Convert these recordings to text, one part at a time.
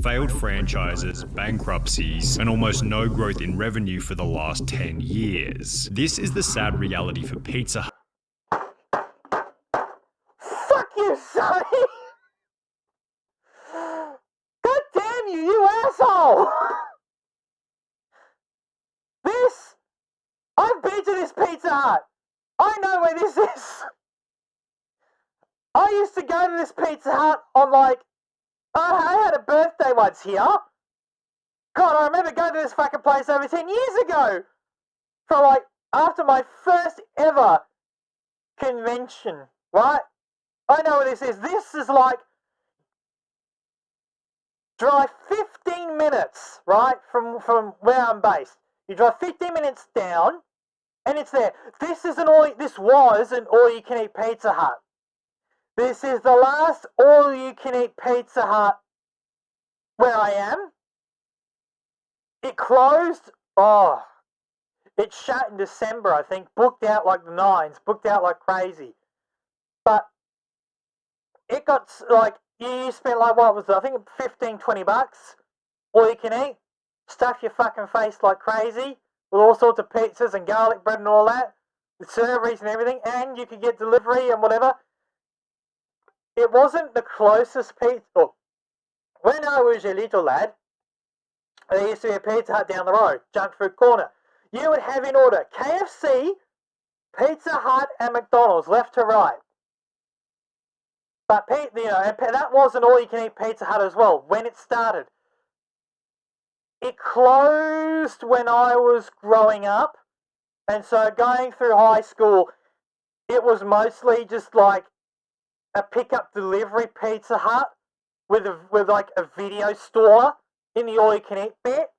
failed franchises, bankruptcies, and almost no growth in revenue for the last 10 years. This is the sad reality for Pizza Hut. Fuck you, Sonny! God damn you, you asshole! I've been to this Pizza Hut. I know where this is. I used to go to this Pizza Hut on I had a birthday once here. God, I remember going to this fucking place over 10 years ago. For after my first ever convention, right? I know what this is. This is drive 15 minutes, right, from where I'm based. You drive 15 minutes down, and it's there. This was an all-you-can-eat Pizza Hut. This is the last all-you-can-eat Pizza Hut where I am. It closed. Oh, it shut in December, I think. Booked out like the nines. Booked out like crazy. But it got you spent what was it? I think $15-20 all you can eat. Stuff your fucking face like crazy with all sorts of pizzas and garlic bread and all that, the serveries and everything, and you could get delivery and whatever. It wasn't the closest pizza. Oh, when I was a little lad, there used to be a Pizza Hut down the road, junk food corner. You would have in order KFC, Pizza Hut, and McDonald's, left to right. But that was an all-you-can-eat Pizza Hut as well when it started. It closed when I was growing up, and so going through high school, it was mostly just like a pickup delivery Pizza Hut with a video store in the all-you-can-eat bit,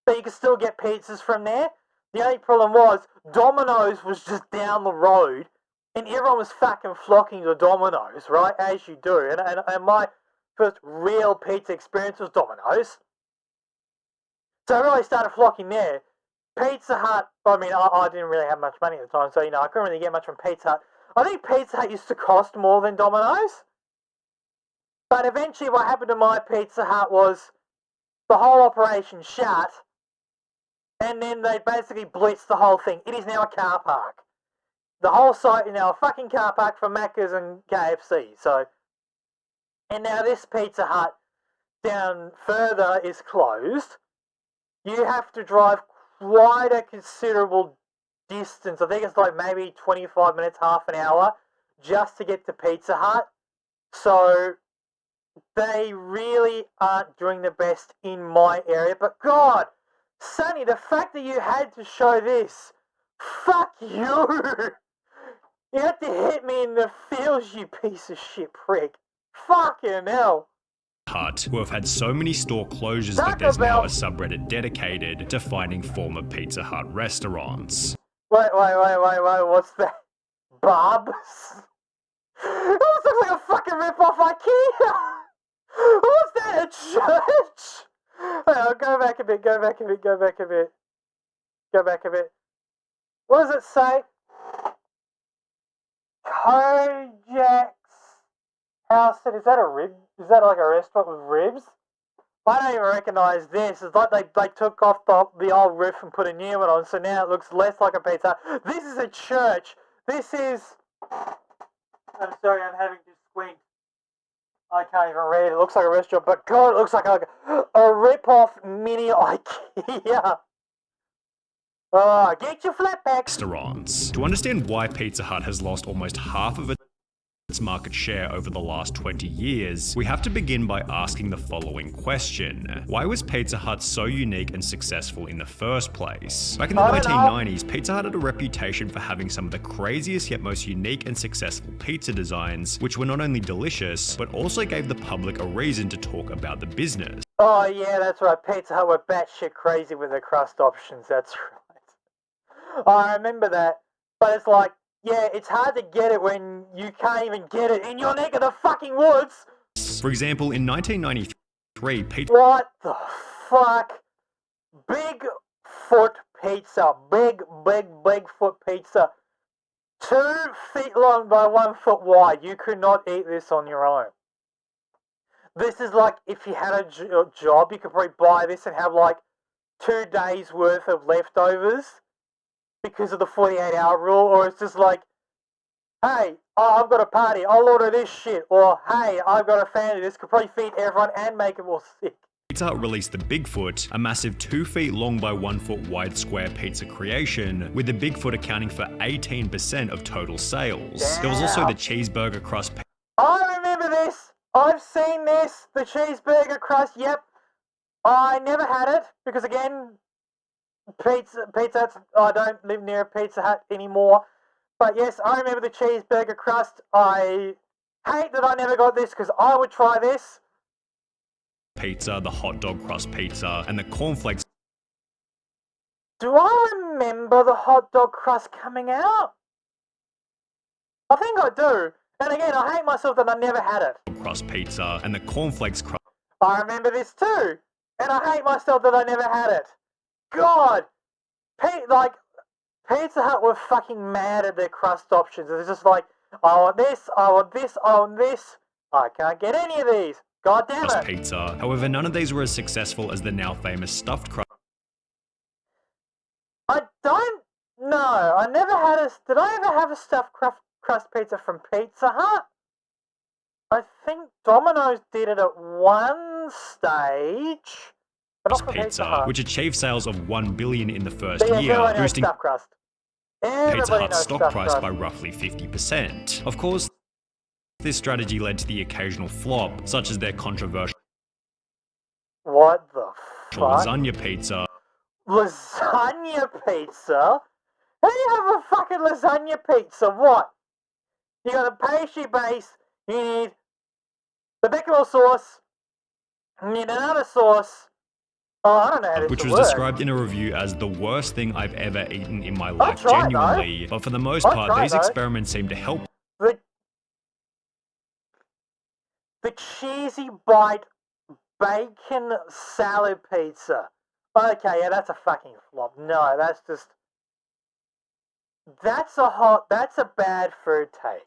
so you could still get pizzas from there. The only problem was Domino's was just down the road, and everyone was fucking flocking to Domino's, right, as you do. And my first real pizza experience was Domino's. So I really started flocking there. Pizza Hut, I didn't really have much money at the time, so, I couldn't really get much from Pizza Hut. I think Pizza Hut used to cost more than Domino's. But eventually what happened to my Pizza Hut was the whole operation shut, and then they basically blitzed the whole thing. It is now a car park. The whole site is now a fucking car park for Macca's and KFC. And now this Pizza Hut down further is closed. You have to drive quite a considerable distance. I think it's maybe 25 minutes, half an hour, just to get to Pizza Hut. So they really aren't doing the best in my area. But God, Sonny, the fact that you had to show this, fuck you. You had to hit me in the feels, you piece of shit prick. Fucking hell. Hut, who have had so many store closures that there's now a subreddit dedicated to finding former Pizza Hut restaurants. Wait, what's that? Bob's? That looks like a fucking rip-off IKEA! What's that, a church? I'll go back a bit. What does it say? Kojak's House. Is that a rib? Is that like a restaurant with ribs? I don't even recognise this. It's like they took off the old roof and put a new one on, so now it looks less like a pizza. This is a church. This is... I'm sorry, I'm having to squint. I can't even read. It looks like a restaurant, but God, it looks like a rip-off mini IKEA. Oh, get your flatback. Restaurants. To understand why Pizza Hut has lost almost half of its market share over the last 20 years, we have to begin by asking the following question. Why was Pizza Hut so unique and successful in the first place? Back in the 1990s, Pizza Hut had a reputation for having some of the craziest yet most unique and successful pizza designs, which were not only delicious, but also gave the public a reason to talk about the business. Oh yeah, that's right. Pizza Hut were batshit crazy with their crust options, that's right. I remember that, but it's like, yeah, it's hard to get it when you can't even get it in your neck of the fucking woods. For example, in 1993, Pizza... What the fuck? Bigfoot pizza. Big foot pizza. 2 feet long by 1 foot wide. You could not eat this on your own. this is like if you had a job, you could probably buy this and have like 2 days worth of leftovers because of the 48-hour rule, or it's just like, hey, I've got a party, I'll order this shit, or hey, I've got a family, this could probably feed everyone and make them all sick. Pizza Hut released the Bigfoot, a massive 2 feet long by 1 foot wide square pizza creation, with the Bigfoot accounting for 18% of total sales. Damn. There was also the cheeseburger crust. I remember this. I've seen this. The cheeseburger crust. Yep. I never had it because again, Pizza Hut. I don't live near a Pizza Hut anymore. But yes, I remember the cheeseburger crust. I hate that I never got this because I would try this. Pizza, the hot dog crust pizza, and the cornflakes. Do I remember the hot dog crust coming out? I think I do. And again, I hate myself that I never had it. Crust pizza and the cornflakes crust. I remember this too. And I hate myself that I never had it. God! Pizza Hut were fucking mad at their crust options. It's just like, I want this, I want this, I want this. I can't get any of these. God damn it. Pizza. However, none of these were as successful as the now famous stuffed crust. I don't know. I never had a... Did I ever have a stuffed crust pizza from Pizza Hut? I think Domino's did it at one stage. But not from Pizza Hut. Which achieved sales of $1 billion in the first year, boosting stuffed crust. Pizza Hut's stock price by roughly 50%. Of course, this strategy led to the occasional flop, such as their controversial What the fuck? lasagna pizza. Lasagna pizza? How do you have a fucking lasagna pizza? What? You got a pastry base, you need the bechamel sauce, you need another sauce. Oh, I don't know how this Which was works. described in a review as the worst thing I've ever eaten in my life, genuinely. But for the most part, these experiments seem to help. The cheesy bite bacon salad pizza. Okay, yeah, that's a fucking flop. No, that's just... That's a bad food take.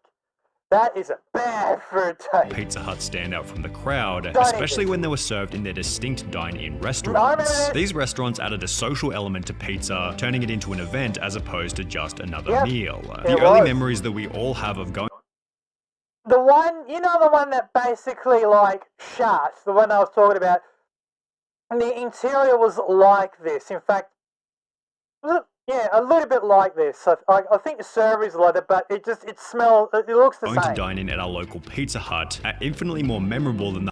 That is a bad food take. Pizza Hut stand out from the crowd, especially when they were served in their distinct dine-in restaurants. These restaurants added a social element to pizza, turning it into an event as opposed to just another meal. The early memories that we all have of going... The one, you know, the one that basically, like, shuts, the one I was talking about, the interior was like this. In fact, yeah, a little bit like this. I think the server is like that, but it smells, it looks the same. Going to dine in at our local Pizza Hut are infinitely more memorable than the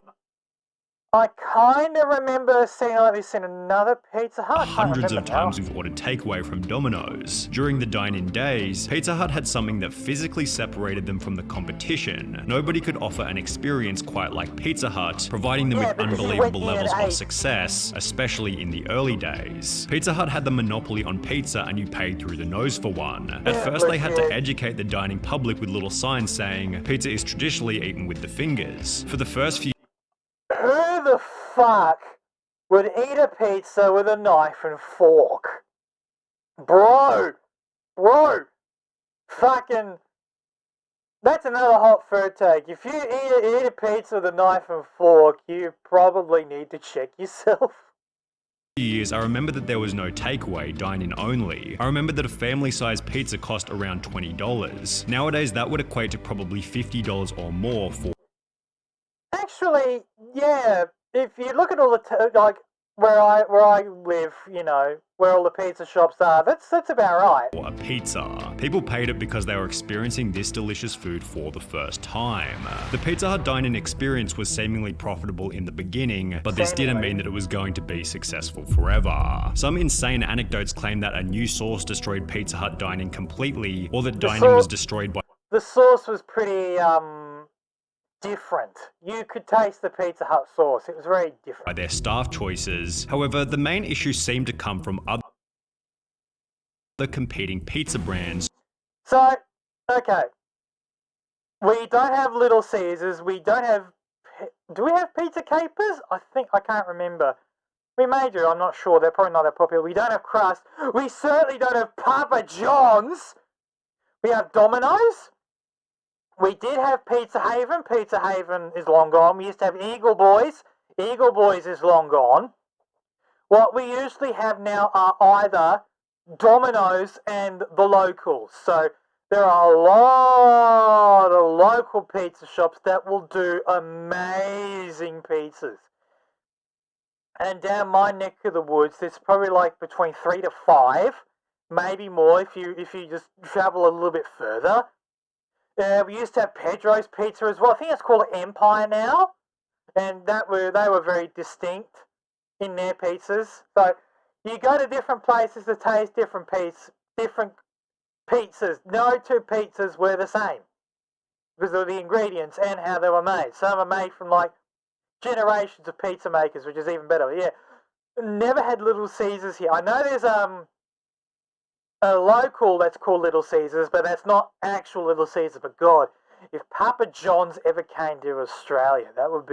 I kind of remember seeing like this in another Pizza Hut. hundreds of times we've ordered takeaway from Domino's. During the dine-in days, Pizza Hut had something that physically separated them from the competition. Nobody could offer an experience quite like Pizza Hut, providing them with unbelievable levels of success, especially in the early days. Pizza Hut had the monopoly on pizza and you paid through the nose for one. At first they had to educate the dining public with little signs saying, pizza is traditionally eaten with the fingers. For the first few... Who the fuck would eat a pizza with a knife and fork? Bro! Fucking... That's another hot food take. If you eat a pizza with a knife and fork, you probably need to check yourself. Years, I remember that there was no takeaway, dine-in only. I remember that a family-sized pizza cost around $20. Nowadays, that would equate to probably $50 or more for... Actually, yeah, if you look at all the, like, where I live, you know, where all the pizza shops are, that's about right. For a pizza. People paid it because they were experiencing this delicious food for the first time. The Pizza Hut dine-in experience was seemingly profitable in the beginning, but this didn't mean that it was going to be successful forever. Some insane anecdotes claim that a new sauce destroyed Pizza Hut dining completely, or that dining was destroyed by... The sauce was pretty, different. You could taste the Pizza Hut sauce. It was very different. By their staff choices. However, the main issue seemed to come from other competing pizza brands. So, okay. We don't have Little Caesars. We don't have... Do we have Pizza Capers? I can't remember. We may do. I'm not sure. They're probably not that popular. We don't have crust. We certainly don't have Papa John's. We have Domino's. We did have Pizza Haven. Pizza Haven is long gone. We used to have Eagle Boys. Eagle Boys is long gone. What we usually have now are either Domino's and the locals. So there are a lot of local pizza shops that will do amazing pizzas. And down my neck of the woods, there's probably like between 3 to 5, maybe more if you just travel a little bit further. We used to have Pedro's Pizza as well. I think it's called Empire now, and they were very distinct in their pizzas. So you go to different places to taste different pizzas. No two pizzas were the same because of the ingredients and how they were made. Some are made from like generations of pizza makers, which is even better. Yeah, never had Little Caesars here. I know there's a local that's called Little Caesars, but that's not actual Little Caesars. But God, if Papa John's ever came to Australia, that'd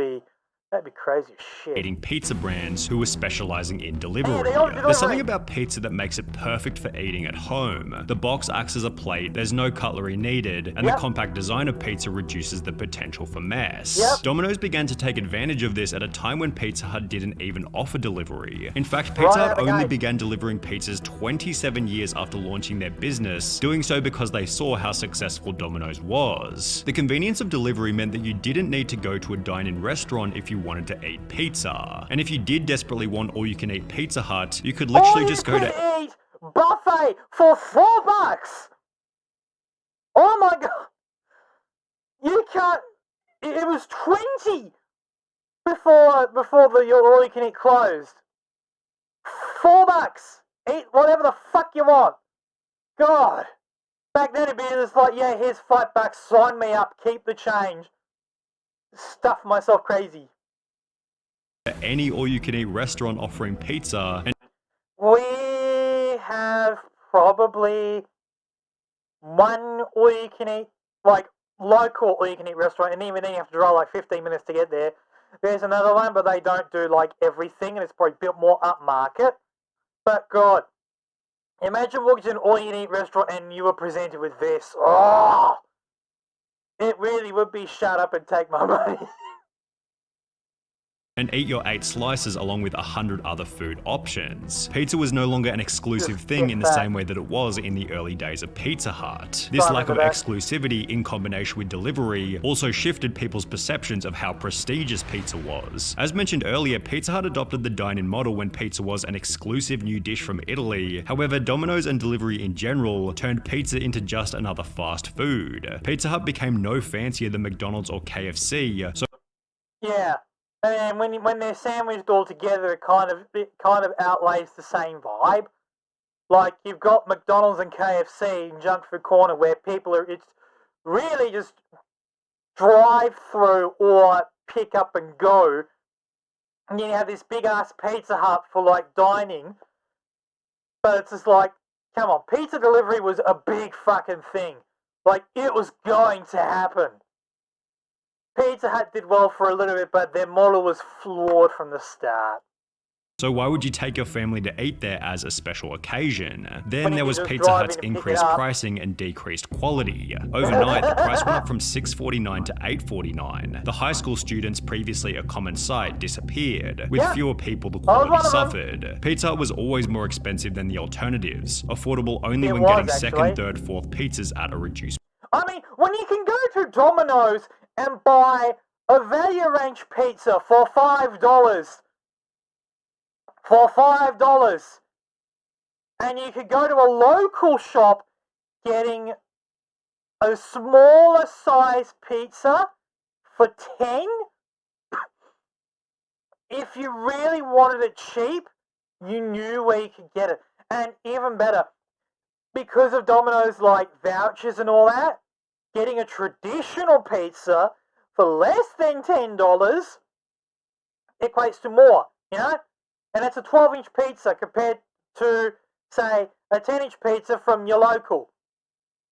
be crazy as shit. Eating pizza brands who were specializing in delivery. Yeah, There's something about pizza that makes it perfect for eating at home. The box acts as a plate, there's no cutlery needed, and the compact design of pizza reduces the potential for mess. Domino's began to take advantage of this at a time when Pizza Hut didn't even offer delivery. In fact, Pizza Hut only began delivering pizzas 27 years after launching their business, doing so because they saw how successful Domino's was. The convenience of delivery meant that you didn't need to go to a dine-in restaurant if you wanted to eat pizza. And if you did desperately want all-you-can-eat Pizza Hut, you could literally just go to eat buffet for $4. Oh my God! You can't. It was 20 before the all-you-can-eat closed. $4. Eat whatever the fuck you want. God. Back then it'd be just like, yeah, here's $5. Sign me up. Keep the change. Stuff myself crazy. Any all-you-can-eat restaurant offering pizza, and we have probably one all-you-can-eat, like local all-you-can-eat restaurant, and even then you have to drive like 15 minutes to get there. There's another one, but they don't do like everything, and it's probably a bit more upmarket. But God, imagine walking to an all-you-can-eat restaurant and you were presented with this. Oh, it really would be shut up and take my money. and eat your 8 slices along with 100 other food options. Pizza was no longer an exclusive thing in the same way that it was in the early days of Pizza Hut. This lack of exclusivity in combination with delivery also shifted people's perceptions of how prestigious pizza was. As mentioned earlier, Pizza Hut adopted the dine-in model when pizza was an exclusive new dish from Italy. However, Domino's and delivery in general turned pizza into just another fast food. Pizza Hut became no fancier than McDonald's or KFC, so yeah. And when they're sandwiched all together, it kind of outlays the same vibe. Like you've got McDonald's and KFC in Junk Food Corner, where it's really just drive through or pick up and go. And then you have this big ass Pizza Hut for like dining, but it's just like, come on, pizza delivery was a big fucking thing. Like it was going to happen. Pizza Hut did well for a little bit, but their model was flawed from the start. So why would you take your family to eat there as a special occasion? Then there was Pizza Hut's increased pricing and decreased quality. Overnight, the price went up from $6.49 to $8.49. The high school students, previously a common sight, disappeared. With fewer people, the quality suffered. Pizza Hut was always more expensive than the alternatives, affordable only when getting second, third, fourth pizzas at a reduced price. I mean, when you can go to Domino's and buy a value range pizza for $5. For $5. And you could go to a local shop getting a smaller size pizza for $10. If you really wanted it cheap, you knew where you could get it. And even better, because of Domino's like vouchers and all that, getting a traditional pizza for less than $10 equates to more, you know? And it's a 12-inch pizza compared to, say, a 10-inch pizza from your local.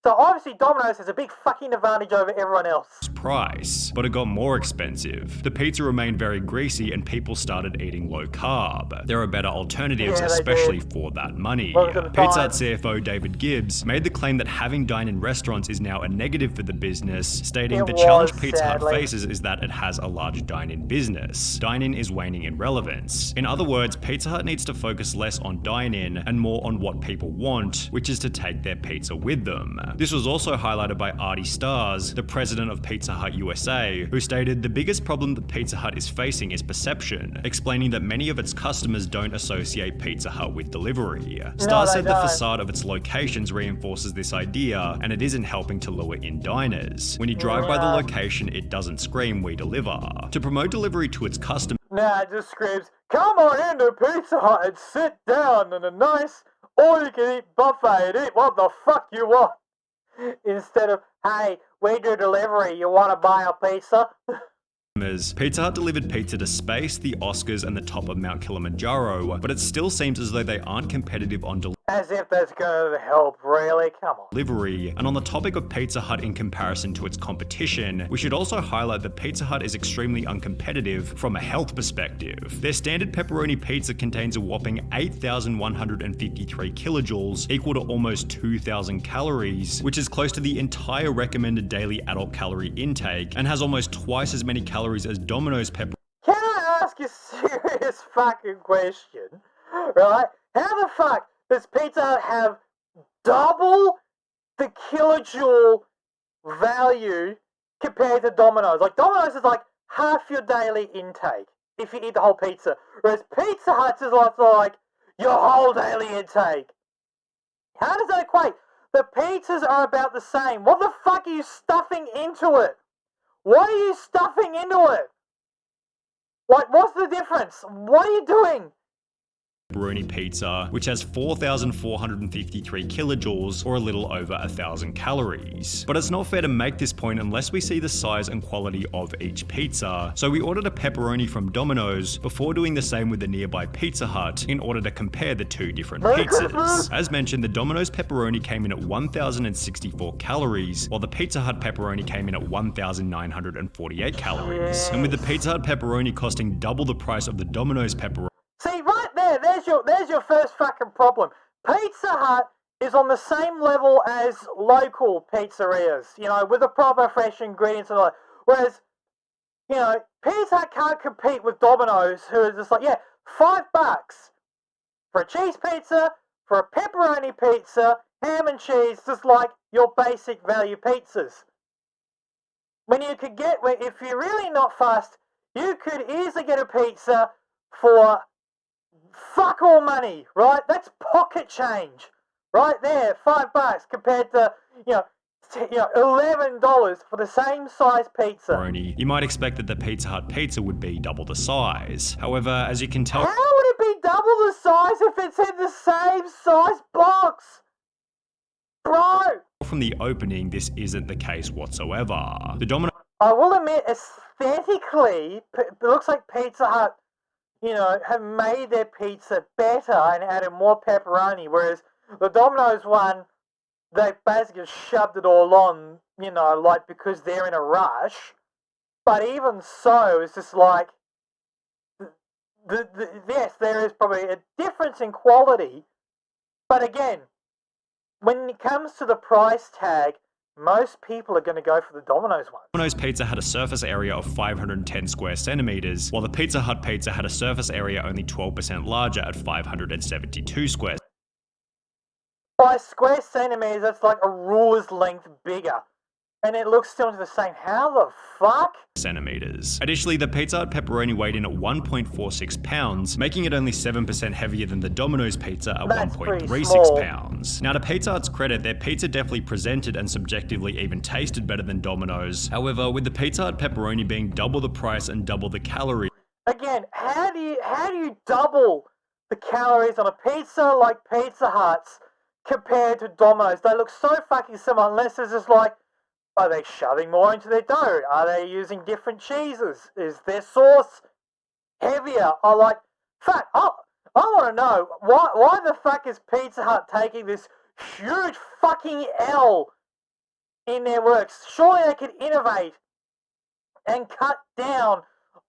So obviously Domino's has a big fucking advantage over everyone else. Price, but it got more expensive. The pizza remained very greasy and people started eating low carb. There are better alternatives, especially for that money. Pizza Hut CFO David Gibbs made the claim that having dine-in restaurants is now a negative for the business, stating the challenge Pizza Hut faces is that it has a large dine-in business. Dine-in is waning in relevance. In other words, Pizza Hut needs to focus less on dine-in and more on what people want, which is to take their pizza with them. This was also highlighted by Artie Stars, the president of Pizza Hut USA, who stated the biggest problem that Pizza Hut is facing is perception, explaining that many of its customers don't associate Pizza Hut with delivery. Stars said the facade of its locations reinforces this idea, and it isn't helping to lure in diners. When you drive by the location, it doesn't scream "we deliver." To promote delivery to its customers, it just screams, "Come on into Pizza Hut and sit down in a nice all-you-can-eat buffet and eat what the fuck you want." Instead of, "Hey, we do delivery, you want to buy a pizza?" Pizza Hut delivered pizza to space, the Oscars, and the top of Mount Kilimanjaro, but it still seems as though they aren't competitive on As if that's gonna help, really? Come on. delivery. And on the topic of Pizza Hut in comparison to its competition, we should also highlight that Pizza Hut is extremely uncompetitive from a health perspective. Their standard pepperoni pizza contains a whopping 8,153 kilojoules, equal to almost 2,000 calories, which is close to the entire recommended daily adult calorie intake, and has almost twice as many calories as Domino's pepperoni. Can I ask a serious fucking question? Right? How the fuck does Pizza Hut have double the kilojoule value compared to Domino's? Like, Domino's is like half your daily intake if you eat the whole pizza, whereas Pizza Hut is like your whole daily intake. How does that equate? The pizzas are about the same. What the fuck are you stuffing into it? What are you stuffing into it? Like, what's the difference? What are you doing? Pepperoni pizza, which has 4,453 kilojoules or a little over 1,000 calories. But it's not fair to make this point unless we see the size and quality of each pizza. So we ordered a pepperoni from Domino's before doing the same with the nearby Pizza Hut in order to compare the two different pizzas. As mentioned, the Domino's pepperoni came in at 1,064 calories, while the Pizza Hut pepperoni came in at 1,948 calories. And with the Pizza Hut pepperoni costing double the price of the Domino's pepperoni, See, right there's your first fucking problem. Pizza Hut is on the same level as local pizzerias, you know, with the proper fresh ingredients and all that. Whereas, you know, Pizza Hut can't compete with Domino's, who is just like, yeah, $5 for a cheese pizza, for a pepperoni pizza, ham and cheese, just like your basic value pizzas. When you could get, if you're really not fast, you could easily get a pizza for fuck all money, right? That's pocket change, right there. $5 compared to, $11 for the same size pizza. You might expect that the Pizza Hut pizza would be double the size. However, as you can tell, how would it be double the size if it's in the same size box? Bro! From the opening, this isn't the case whatsoever. The Domino I will admit, aesthetically, it looks like Pizza Hut, have made their pizza better and added more pepperoni, whereas the Domino's one, they basically shoved it all on, because they're in a rush. But even so, it's just like, yes, there is probably a difference in quality, but again, when it comes to the price tag, most people are going to go for the Domino's one. Domino's pizza had a surface area of 510 square centimeters, while the Pizza Hut pizza had a surface area only 12% larger at 572 square. By square centimeters, that's like a ruler's length bigger. And it looks still the same. How the fuck? Centimeters. Additionally, the Pizza Hut pepperoni weighed in at 1.46 pounds, making it only 7% heavier than the Domino's pizza at 1.36 pounds. Now, to Pizza Hut's credit, their pizza definitely presented and subjectively even tasted better than Domino's. However, with the Pizza Hut pepperoni being double the price and double the calories. Again, how do you double the calories on a pizza like Pizza Hut's compared to Domino's? They look so fucking similar, unless it's just like, are they shoving more into their dough? Are they using different cheeses? Is their sauce heavier? I want to know, why the fuck is Pizza Hut taking this huge fucking L in their works. Surely they could innovate and cut down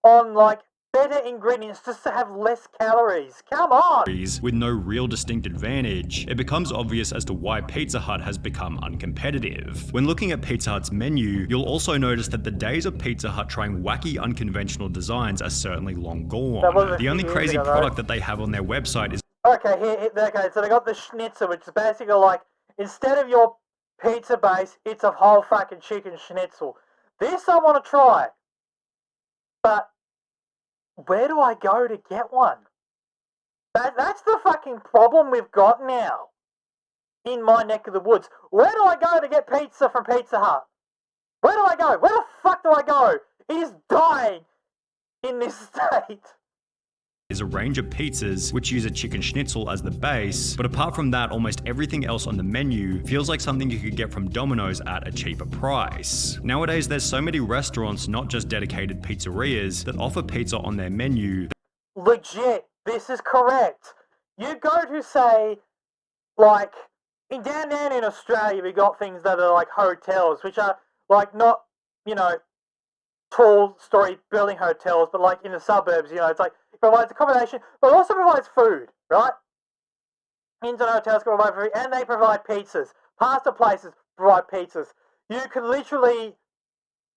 on like better ingredients just to have less calories. Come on! With no real distinct advantage, it becomes obvious as to why Pizza Hut has become uncompetitive. When looking at Pizza Hut's menu, you'll also notice that the days of Pizza Hut trying wacky, unconventional designs are certainly long gone. The only crazy product that they have on their website is okay, so they got the schnitzel, which is basically like, instead of your pizza base, it's a whole fucking chicken schnitzel. This I want to try, but where do I go to get one? That's the fucking problem we've got now in my neck of the woods. Where do I go to get pizza from Pizza Hut? Where do I go? Where the fuck do I go? It is dying in this state. Is a range of pizzas which use a chicken schnitzel as the base, but apart from that, almost everything else on the menu feels like something you could get from Domino's at a cheaper price. Nowadays, there's so many restaurants, not just dedicated pizzerias, that offer pizza on their menu. Legit, this is correct. You go to, say, like, down in Australia, we got things that are like hotels, which are like not, you know, tall story building hotels, but like in the suburbs, you know, it's like, it provides accommodation, but also provides food, right? Internet hotels can provide food, and they provide pizzas. Pasta places provide pizzas. You can literally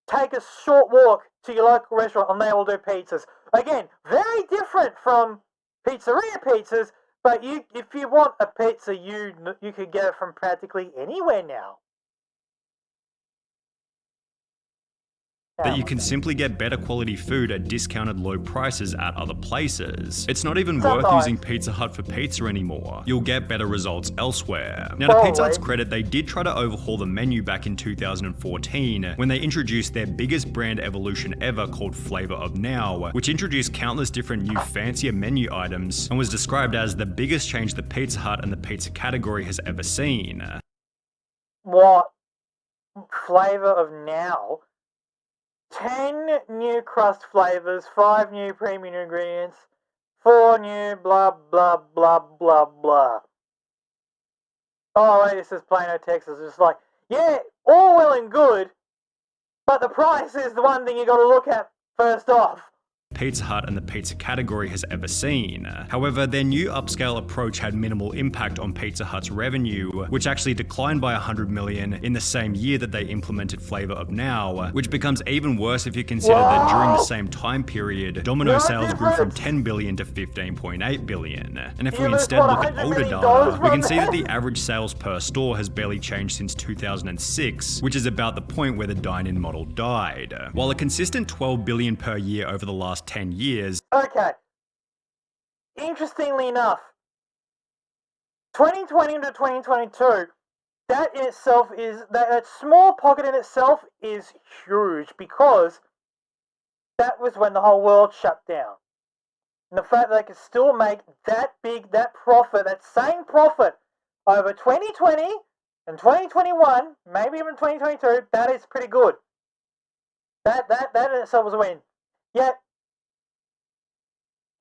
take a short walk to your local restaurant and they will do pizzas. Again, very different from pizzeria pizzas, but if you want a pizza, you can get it from practically anywhere now. That you can simply get better quality food at discounted low prices at other places. It's not even worth using Pizza Hut for pizza anymore. You'll get better results elsewhere. Now, to Pizza Hut's credit, they did try to overhaul the menu back in 2014 when they introduced their biggest brand evolution ever called Flavor of Now, which introduced countless different new fancier menu items and was described as the biggest change the Pizza Hut and the pizza category has ever seen. What? Flavor of Now? 10 new crust flavors, 5 new premium ingredients, 4 new blah blah blah blah blah. Oh wait, this is Plano, Texas. It's like, yeah, all well and good, but the price is the one thing you got to look at first off. Pizza Hut and the pizza category has ever seen. However, their new upscale approach had minimal impact on Pizza Hut's revenue, which actually declined by $100 million in the same year that they implemented Flavor of Now, which becomes even worse if you consider that during the same time period, Domino's sales grew from $10 billion to $15.8 billion. And if we instead look at older data, we can see that the average sales per store has barely changed since 2006, which is about the point where the dine-in model died. While a consistent $12 billion per year over the last 10 years. Okay. Interestingly enough, 2020 to 2022, that in itself is, that small pocket in itself is huge, because that was when the whole world shut down. And the fact that they could still make that big, that profit, that same profit over 2020 and 2021, maybe even 2022, that is pretty good. That in itself was a win. Yet,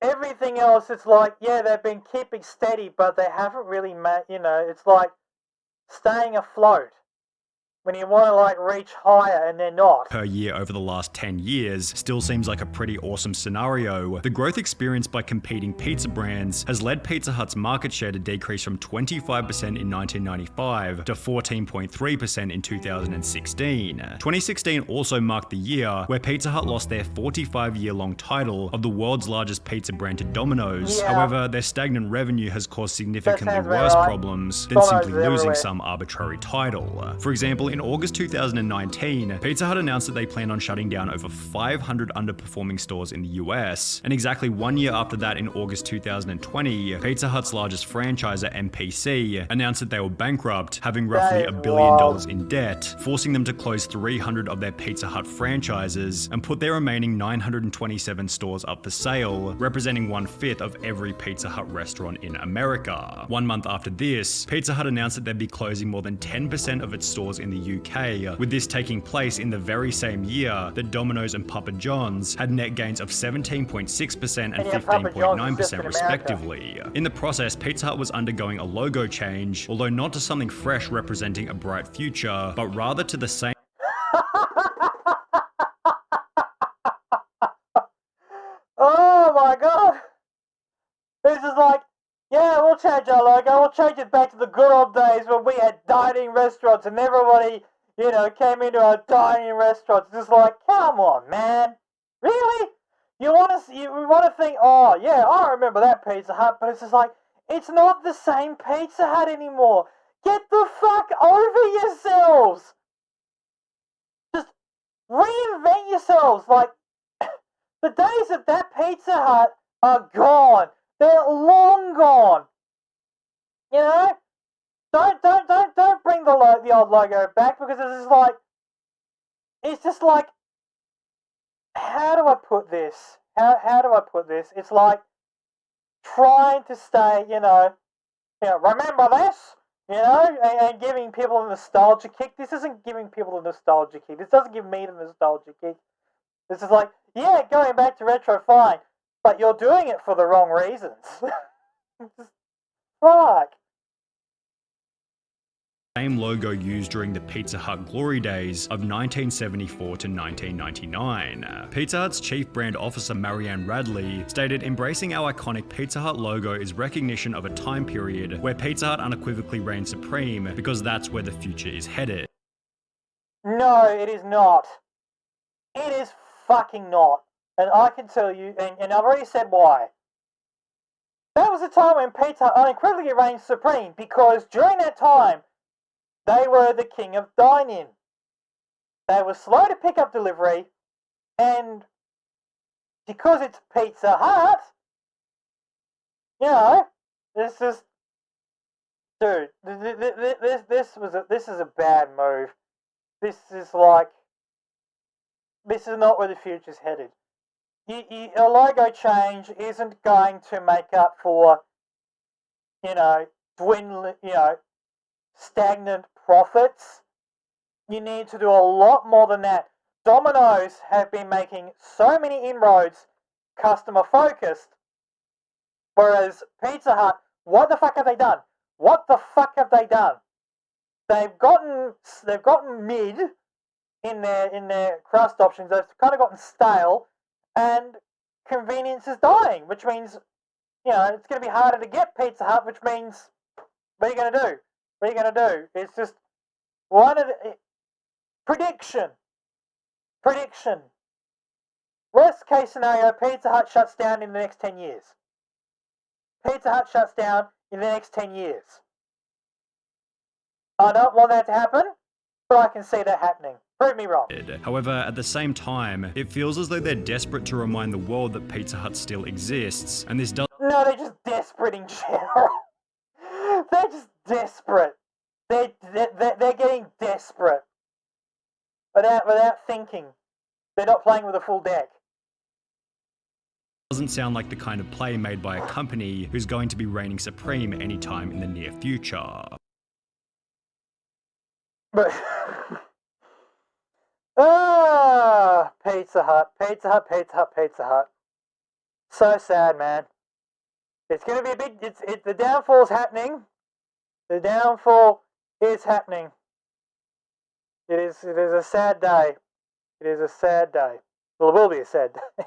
everything else, it's like, yeah, they've been keeping steady, but they haven't really you know, it's like staying afloat when you want to like reach higher and they're not. Per year over the last 10 years still seems like a pretty awesome scenario. The growth experienced by competing pizza brands has led Pizza Hut's market share to decrease from 25% in 1995 to 14.3% in 2016. 2016 also marked the year where Pizza Hut lost their 45-year-long title of the world's largest pizza brand to Domino's. Yeah. However, their stagnant revenue has caused significantly worse problems than simply losing some arbitrary title. For example, in August 2019, Pizza Hut announced that they plan on shutting down over 500 underperforming stores in the US. And exactly 1 year after that, in August 2020, Pizza Hut's largest franchisor, MPC, announced that they were bankrupt, having roughly $1 billion in debt, forcing them to close 300 of their Pizza Hut franchises and put their remaining 927 stores up for sale, representing 1/5 of every Pizza Hut restaurant in America. 1 month after this, Pizza Hut announced that they'd be closing more than 10% of its stores in the the UK, with this taking place in the very same year that Domino's and Papa John's had net gains of 17.6% and yeah, Papa John's is just 15.9% in respectively. In the process, Pizza Hut was undergoing a logo change, although not to something fresh representing a bright future, but rather to the same Oh my god! This is like, yeah, we'll change our logo, we'll change it back to the good old days when we had dining restaurants and everybody, came into our dining restaurants. It's just like, come on, man. Really? You want to think, oh, yeah, I remember that Pizza Hut, but it's just like, it's not the same Pizza Hut anymore. Get the fuck over yourselves. Just reinvent yourselves. Like, the days of that Pizza Hut are gone. They're long gone. Don't bring the old logo back, because it's just like, how do I put this? How do I put this? It's like trying to stay, remember this, and giving people a nostalgia kick. This isn't giving people a nostalgia kick. This doesn't give me the nostalgia kick. This is like, yeah, going back to retro, fine, but you're doing it for the wrong reasons. Fuck. same logo used during the Pizza Hut glory days of 1974 to 1999. Pizza Hut's chief brand officer Marianne Radley stated, "Embracing our iconic Pizza Hut logo is recognition of a time period where Pizza Hut unequivocally reigns supreme, because that's where the future is headed." No, it is not. It is fucking not. And I can tell you, and I've already said why. That was a time when Pizza Hut unequivocally reigned supreme, because during that time, they were the king of dine-in. They were slow to pick up delivery, and because it's Pizza Hut, this is, dude, this is a bad move. This is not where the future's headed. A logo change isn't going to make up for, dwindling, stagnant profits. You need to do a lot more than that. Domino's have been making so many inroads, customer focused, whereas Pizza Hut, what the fuck have they done? What the fuck have they done? They've gotten mid in their crust options. They've kind of gotten stale, and convenience is dying, which means, it's going to be harder to get Pizza Hut, which means, what are you going to do? What are you going to do? It's just one of the... Prediction. Worst case scenario, Pizza Hut shuts down in the next 10 years. Pizza Hut shuts down in the next 10 years. I don't want that to happen, but I can see that happening. Prove me wrong. However, at the same time, it feels as though they're desperate to remind the world that Pizza Hut still exists, and this does... No, they're just desperate in general. They're just desperate. They're getting desperate. Without thinking. They're not playing with a full deck. Doesn't sound like the kind of play made by a company who's going to be reigning supreme anytime in the near future. But... Pizza Hut. So sad, man. It's going to be a big... the downfall's happening. The downfall is happening. It is a sad day. It is a sad day. Well, it will be a sad day.